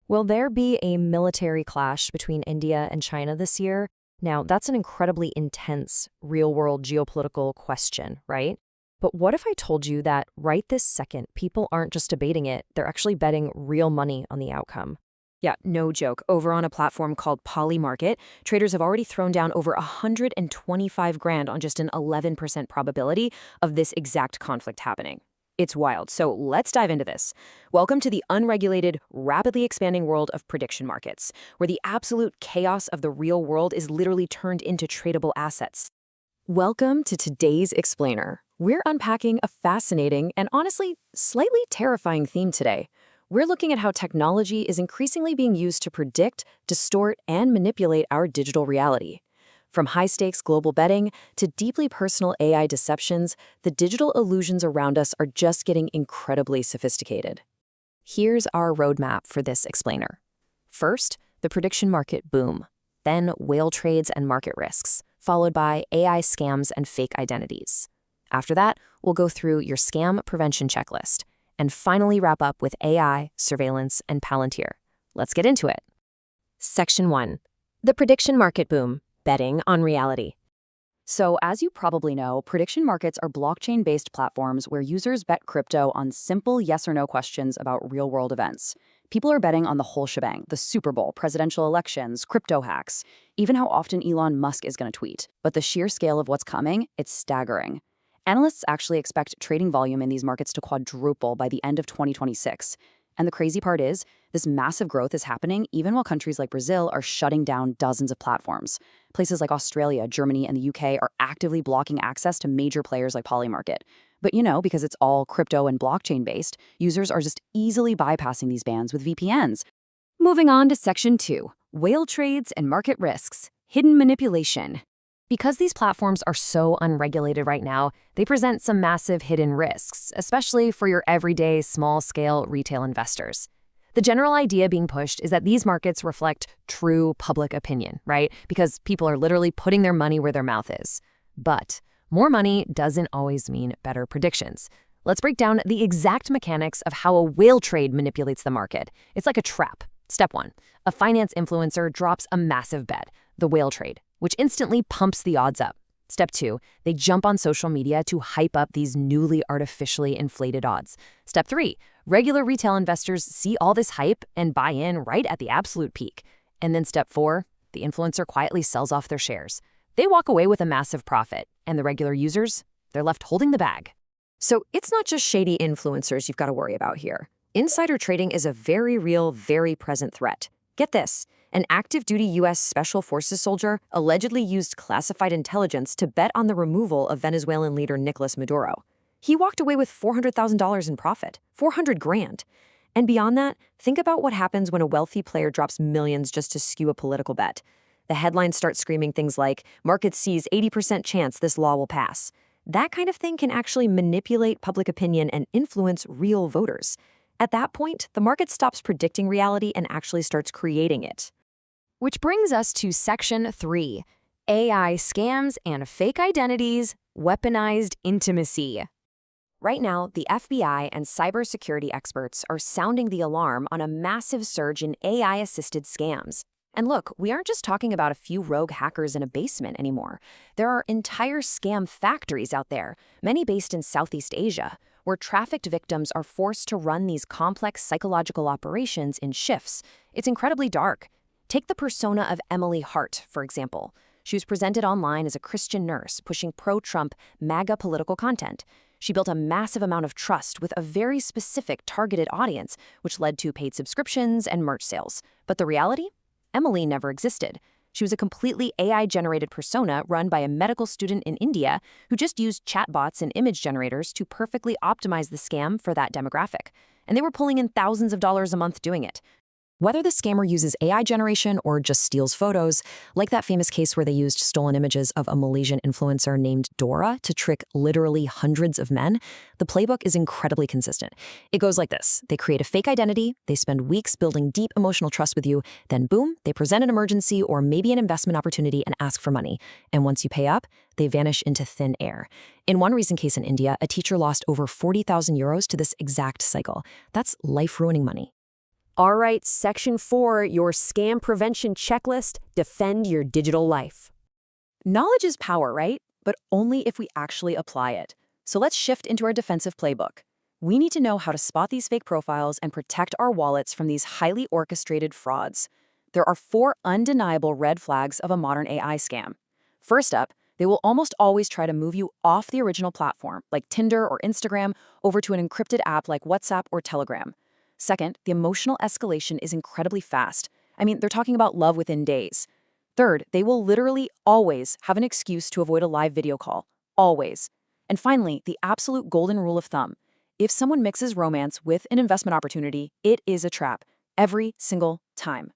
Will there be a military clash between India and China this year? Now, that's an incredibly intense, real-world geopolitical question, right? But what if I told you that right this second, people aren't just debating it, they're actually betting real money on the outcome? Yeah, no joke. Over on a platform called Polymarket, traders have already thrown down over 125 grand on just an 11% probability of this exact conflict happening. It's wild. So let's dive into this. Welcome to the unregulated, rapidly expanding world of prediction markets, where the absolute chaos of the real world is literally turned into tradable assets. Welcome to today's Explainer. We're unpacking a fascinating and honestly, slightly terrifying theme today. We're looking at how technology is increasingly being used to predict, distort, and manipulate our digital reality. From high-stakes global betting to deeply personal AI deceptions, the digital illusions around us are just getting incredibly sophisticated. Here's our roadmap for this explainer. First, the prediction market boom. Then whale trades and market risks, followed by AI scams and fake identities. After that, we'll go through your scam prevention checklist, and finally wrap up with AI, surveillance, and Palantir. Let's get into it. Section 1. The prediction market boom. Betting on reality. So, as you probably know, prediction markets are blockchain-based platforms where users bet crypto on simple yes or no questions about real-world events. People are betting on the whole shebang: the Super Bowl, presidential elections, crypto hacks, even how often Elon Musk is going to tweet. But the sheer scale of what's coming, it's staggering. Analysts actually expect trading volume in these markets to quadruple by the end of 2026. And the crazy part is, this massive growth is happening even while countries like Brazil are shutting down dozens of platforms. Places like Australia, Germany, and the UK are actively blocking access to major players like Polymarket. But because it's all crypto and blockchain-based, users are just easily bypassing these bans with VPNs. Moving on to Section 2, whale trades and market risks, hidden manipulation. Because these platforms are so unregulated right now, they present some massive hidden risks, especially for your everyday small-scale retail investors. The general idea being pushed is that these markets reflect true public opinion, right? Because people are literally putting their money where their mouth is. But more money doesn't always mean better predictions. Let's break down the exact mechanics of how a whale trade manipulates the market. It's like a trap. Step 1. A finance influencer drops a massive bet, the whale trade, which instantly pumps the odds up. Step 2, they jump on social media to hype up these newly artificially inflated odds. Step 3, regular retail investors see all this hype and buy in right at the absolute peak. And then step 4, the influencer quietly sells off their shares. They walk away with a massive profit, and the regular users, they're left holding the bag. So it's not just shady influencers you've got to worry about here. Insider trading is a very real, very present threat. Get this. An active-duty U.S. Special Forces soldier allegedly used classified intelligence to bet on the removal of Venezuelan leader Nicolas Maduro. He walked away with $400,000 in profit, 400 grand. And beyond that, think about what happens when a wealthy player drops millions just to skew a political bet. The headlines start screaming things like, "Market sees 80% chance this law will pass." That kind of thing can actually manipulate public opinion and influence real voters. At that point, the market stops predicting reality and actually starts creating it. Which brings us to Section 3, AI scams and fake identities, weaponized intimacy. Right now, the FBI and cybersecurity experts are sounding the alarm on a massive surge in AI-assisted scams. And look, we aren't just talking about a few rogue hackers in a basement anymore. There are entire scam factories out there, many based in Southeast Asia, where trafficked victims are forced to run these complex psychological operations in shifts. It's incredibly dark. Take the persona of Emily Hart, for example. She was presented online as a Christian nurse pushing pro-Trump, MAGA political content. She built a massive amount of trust with a very specific targeted audience, which led to paid subscriptions and merch sales. But the reality? Emily never existed. She was a completely AI-generated persona run by a medical student in India who just used chatbots and image generators to perfectly optimize the scam for that demographic. And they were pulling in thousands of dollars a month doing it. Whether the scammer uses AI generation or just steals photos, like that famous case where they used stolen images of a Malaysian influencer named Dora to trick literally hundreds of men, the playbook is incredibly consistent. It goes like this. They create a fake identity, they spend weeks building deep emotional trust with you, then boom, they present an emergency or maybe an investment opportunity and ask for money. And once you pay up, they vanish into thin air. In one recent case in India, a teacher lost over 40,000 euros to this exact cycle. That's life-ruining money. All right, Section 4, your scam prevention checklist, defend your digital life. Knowledge is power, right? But only if we actually apply it. So let's shift into our defensive playbook. We need to know how to spot these fake profiles and protect our wallets from these highly orchestrated frauds. There are 4 undeniable red flags of a modern AI scam. First up, they will almost always try to move you off the original platform, like Tinder or Instagram, over to an encrypted app like WhatsApp or Telegram. Second, the emotional escalation is incredibly fast. I mean, they're talking about love within days. Third, they will literally always have an excuse to avoid a live video call. Always. And finally, the absolute golden rule of thumb. If someone mixes romance with an investment opportunity, it is a trap. Every single time.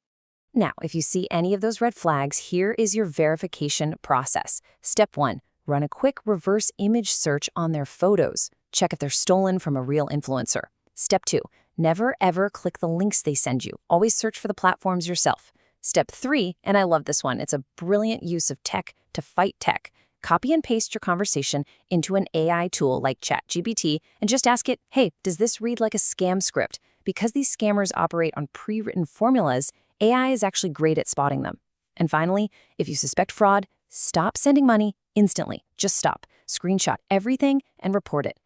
Now, if you see any of those red flags, here is your verification process. Step 1, run a quick reverse image search on their photos. Check if they're stolen from a real influencer. Step 2, never ever click the links they send you. Always search for the platforms yourself. Step 3, and I love this one, it's a brilliant use of tech to fight tech. Copy and paste your conversation into an AI tool like ChatGPT and just ask it, hey, does this read like a scam script? Because these scammers operate on pre-written formulas, AI is actually great at spotting them. And finally, if you suspect fraud, stop sending money instantly. Just stop. Screenshot everything and report it.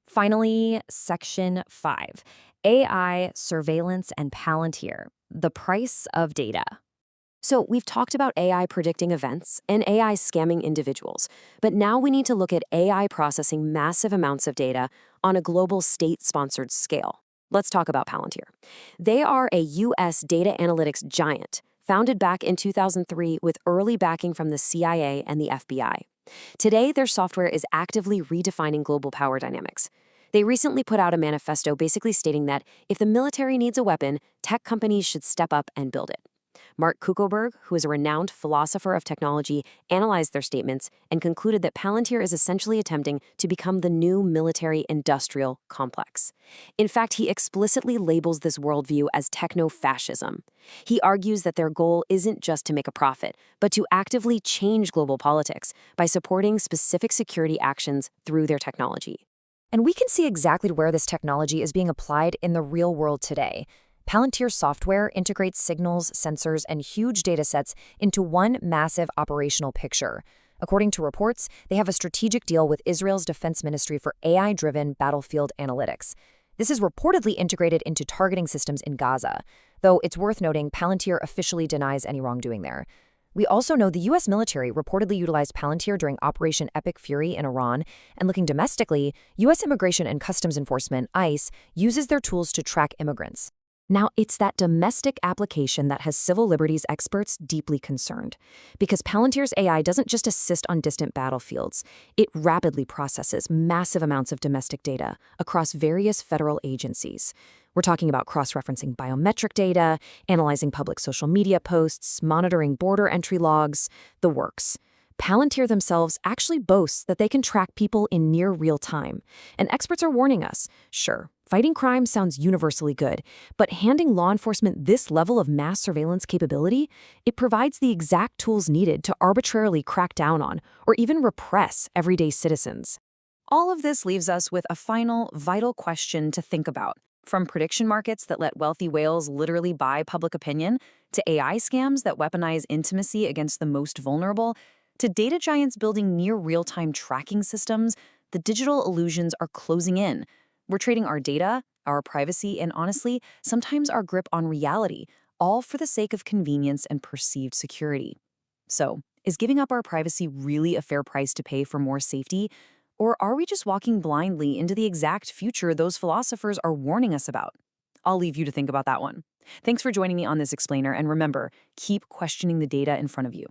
Finally, Section 5, AI, surveillance, and Palantir, the price of data. So we've talked about AI predicting events and AI scamming individuals, but now we need to look at AI processing massive amounts of data on a global state-sponsored scale. Let's talk about Palantir. They are a U.S. data analytics giant, founded back in 2003 with early backing from the CIA and the FBI. Today, their software is actively redefining global power dynamics. They recently put out a manifesto basically stating that if the military needs a weapon, tech companies should step up and build it. Mark Kuckelberg, who is a renowned philosopher of technology, analyzed their statements and concluded that Palantir is essentially attempting to become the new military-industrial complex. In fact, he explicitly labels this worldview as techno-fascism. He argues that their goal isn't just to make a profit, but to actively change global politics by supporting specific security actions through their technology. And we can see exactly where this technology is being applied in the real world today. Palantir's software integrates signals, sensors, and huge datasets into one massive operational picture. According to reports, they have a strategic deal with Israel's defense ministry for AI-driven battlefield analytics. This is reportedly integrated into targeting systems in Gaza, though it's worth noting Palantir officially denies any wrongdoing there. We also know the U.S. military reportedly utilized Palantir during Operation Epic Fury in Iran, and looking domestically, U.S. Immigration and Customs Enforcement, ICE, uses their tools to track immigrants. Now, it's that domestic application that has civil liberties experts deeply concerned, because Palantir's AI doesn't just assist on distant battlefields, it rapidly processes massive amounts of domestic data across various federal agencies. We're talking about cross-referencing biometric data, analyzing public social media posts, monitoring border entry logs, the works. Palantir themselves actually boasts that they can track people in near real time. And experts are warning us, sure, fighting crime sounds universally good, but handing law enforcement this level of mass surveillance capability, it provides the exact tools needed to arbitrarily crack down on or even repress everyday citizens. All of this leaves us with a final, vital question to think about. From prediction markets that let wealthy whales literally buy public opinion, to AI scams that weaponize intimacy against the most vulnerable, to data giants building near real-time tracking systems, the digital illusions are closing in. We're trading our data, our privacy, and honestly, sometimes our grip on reality, all for the sake of convenience and perceived security. So, is giving up our privacy really a fair price to pay for more safety? Or are we just walking blindly into the exact future those philosophers are warning us about? I'll leave you to think about that one. Thanks for joining me on this explainer, and remember, keep questioning the data in front of you.